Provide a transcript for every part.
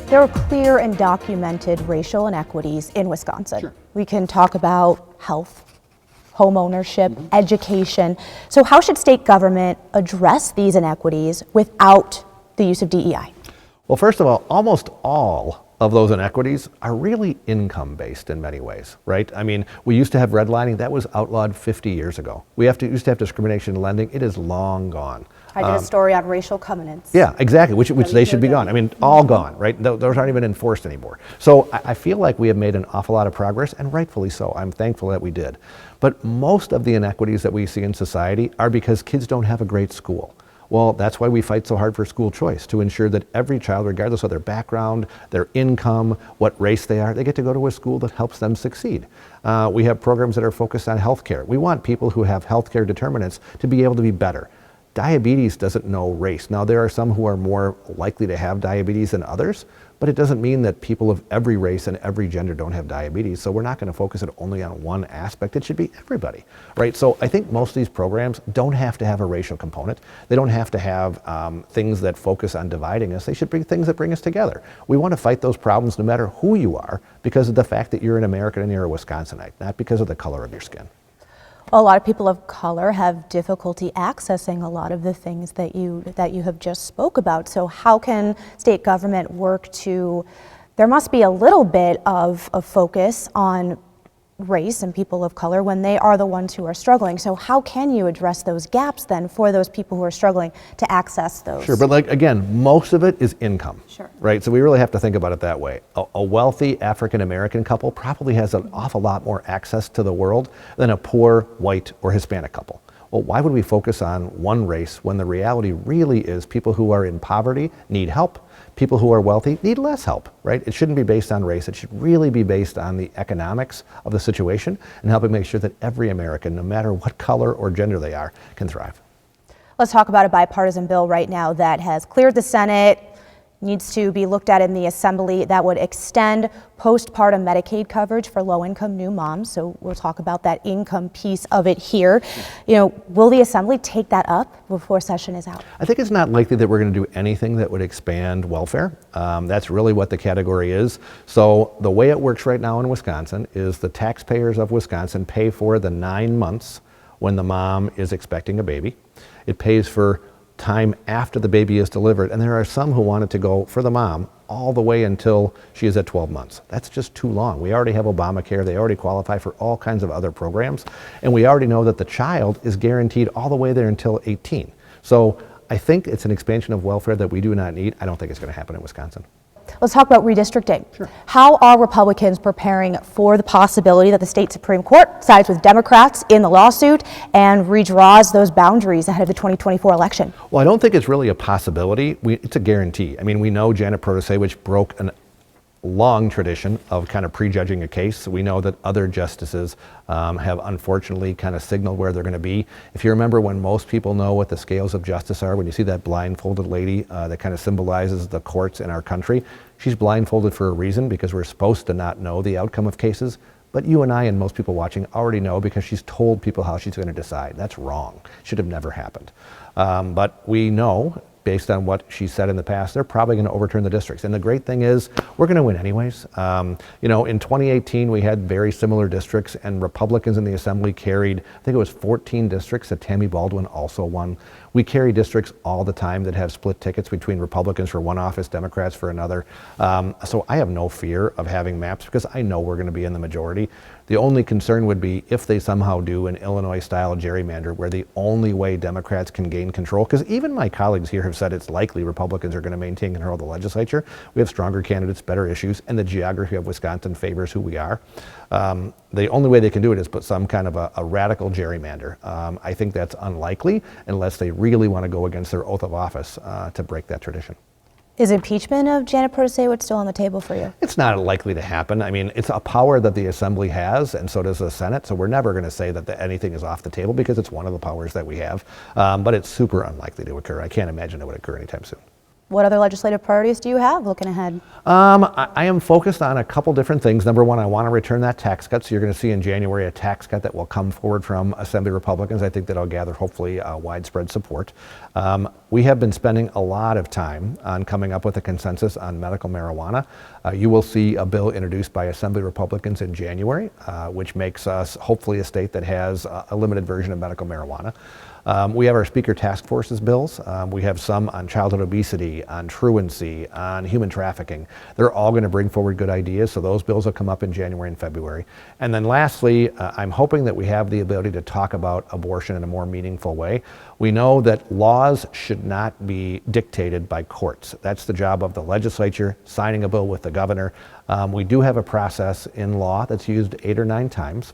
There are clear and documented racial inequities in Wisconsin. Sure. We can talk about health, home ownership, education. So how should state government address these inequities without the use of DEI? Well, first of all, almost all of those inequities are really income-based in many ways, right? I mean, we used to have redlining. That was outlawed 50 years ago. We used to have discrimination in lending. It is long gone. I did a story on racial covenants. Yeah, exactly, which they should be gone. I mean, all gone, right? Those aren't even enforced anymore. So I feel like we have made an awful lot of progress, and rightfully so. I'm thankful that we did. But most of the inequities that we see in society are because kids don't have a great school. Well, that's why we fight so hard for school choice, to ensure that every child, regardless of their background, their income, what race they are, they get to go to a school that helps them succeed. We have programs that are focused on healthcare. We want people who have healthcare determinants to be able to be better. Diabetes doesn't know race. Now, there are some who are more likely to have diabetes than others, but it doesn't mean that people of every race and every gender don't have diabetes. So we're not going to focus it only on one aspect. It should be everybody, right? So I think most of these programs don't have to have a racial component. They don't have to have things that focus on dividing us. They should be things that bring us together. We want to fight those problems no matter who you are, because of the fact that you're an American and you're a Wisconsinite, not because of the color of your skin. A lot of people of color have difficulty accessing a lot of the things that you have just spoke about. So how can state government work to, there must be a little bit of a focus on race and people of color when they are the ones who are struggling. So how can you address those gaps then for those people who are struggling to access those? Sure, but like, again, most of it is income, sure, right? So we really have to think about it that way. A wealthy African-American couple probably has an awful lot more access to the world than a poor white or Hispanic couple. Well, why would we focus on one race when the reality really is people who are in poverty need help? People who are wealthy need less help, right? It shouldn't be based on race. It should really be based on the economics of the situation and helping make sure that every American, no matter what color or gender they are, can thrive. Let's talk about a bipartisan bill right now that has cleared the Senate, needs to be looked at in the Assembly, that would extend postpartum Medicaid coverage for low-income new moms. So we'll talk about that income piece of it here. You know, will the Assembly take that up before session is out? I think it's not likely that we're going to do anything that would expand welfare. That's really what the category is. So the way it works right now in Wisconsin is the taxpayers of Wisconsin pay for the 9 months when the mom is expecting a baby. It pays for time after the baby is delivered, and there are some who want it to go for the mom all the way until she is at 12 months. That's just too long. We already have Obamacare. They already qualify for all kinds of other programs, and we already know that the child is guaranteed all the way there until 18. So I think it's an expansion of welfare that we do not need. I don't think it's going to happen in Wisconsin. Let's talk about redistricting. Sure. How are Republicans preparing for the possibility that the state Supreme Court sides with Democrats in the lawsuit and redraws those boundaries ahead of the 2024 election? Well, I don't think it's really a possibility. It's a guarantee. I mean, we know Janet Protasevich broke a long tradition of kind of prejudging a case. We know that other justices have unfortunately kind of signaled where they're going to be. If you remember when most people know what the scales of justice are, when you see that blindfolded lady that kind of symbolizes the courts in our country, she's blindfolded for a reason, because we're supposed to not know the outcome of cases. But you and I and most people watching already know, because she's told people how she's going to decide. That's wrong. Should have never happened. But we know, based on what she said in the past, they're probably going to overturn the districts. And the great thing is, we're going to win anyways. You know, in 2018, we had very similar districts, and Republicans in the Assembly carried, I think it was 14 districts that Tammy Baldwin also won. We carry districts all the time that have split tickets between Republicans for one office, Democrats for another. So I have no fear of having maps, because I know we're going to be in the majority. The only concern would be if they somehow do an Illinois-style gerrymander where the only way Democrats can gain control, because even my colleagues here have said it's likely Republicans are going to maintain control of the legislature. We have stronger candidates, better issues, and the geography of Wisconsin favors who we are. The only way they can do it is put some kind of a radical gerrymander. I think that's unlikely unless they really want to go against their oath of office to break that tradition. Is impeachment of Janet Protasevich still on the table for you? It's not likely to happen. I mean, it's a power that the Assembly has, and so does the Senate, so we're never going to say that anything is off the table, because it's one of the powers that we have. But it's super unlikely to occur. I can't imagine it would occur anytime soon. What other legislative priorities do you have looking ahead? I am focused on a couple different things. Number one, I want to return that tax cut. So you're going to see in January a tax cut that will come forward from Assembly Republicans. I think that'll gather hopefully widespread support. We have been spending a lot of time on coming up with a consensus on medical marijuana. You will see a bill introduced by Assembly Republicans in January, which makes us hopefully a state that has a limited version of medical marijuana. We have our Speaker Task Forces bills. We have some on childhood obesity, on truancy, on human trafficking. They're all going to bring forward good ideas, so those bills will come up in January and February. And then lastly, I'm hoping that we have the ability to talk about abortion in a more meaningful way. We know that laws should not be dictated by courts. That's the job of the legislature, signing a bill with the governor. We do have a process in law that's used 8 or 9 times,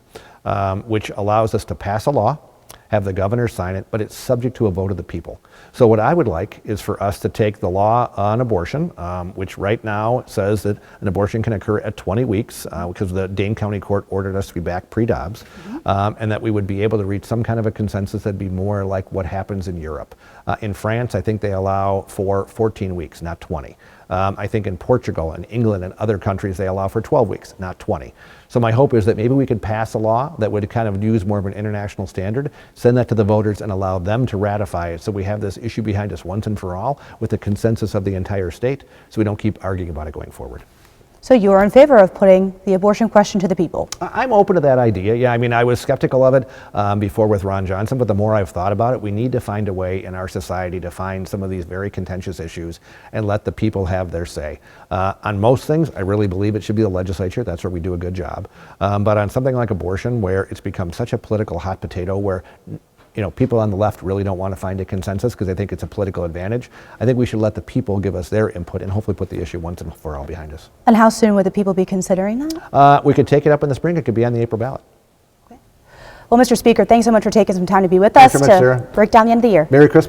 which allows us to pass a law, have the governor sign it, but it's subject to a vote of the people. So what I would like is for us to take the law on abortion, which right now says that an abortion can occur at 20 weeks, because the Dane County Court ordered us to be back pre-Dobbs, and that we would be able to reach some kind of a consensus that'd be more like what happens in Europe. In France, I think they allow for 14 weeks, not 20. I think in Portugal and England and other countries, they allow for 12 weeks, not 20. So my hope is that maybe we could pass a law that would kind of use more of an international standard, send that to the voters and allow them to ratify it, so we have this issue behind us once and for all with the consensus of the entire state, so we don't keep arguing about it going forward. So you are in favor of putting the abortion question to the people? I'm open to that idea. Yeah, I mean, I was skeptical of it before with Ron Johnson, but the more I've thought about it, we need to find a way in our society to find some of these very contentious issues and let the people have their say. On most things, I really believe it should be the legislature. That's where we do a good job. But on something like abortion, where it's become such a political hot potato, where people on the left really don't want to find a consensus because they think it's a political advantage, I think we should let the people give us their input and hopefully put the issue once and for all behind us. And how soon would the people be considering that? We could take it up in the spring. It could be on the April ballot. Okay. Well, Mr. Speaker, thanks so much for taking some time to be with us Thanks so much, Sarah. break down the end of the year. Merry Christmas.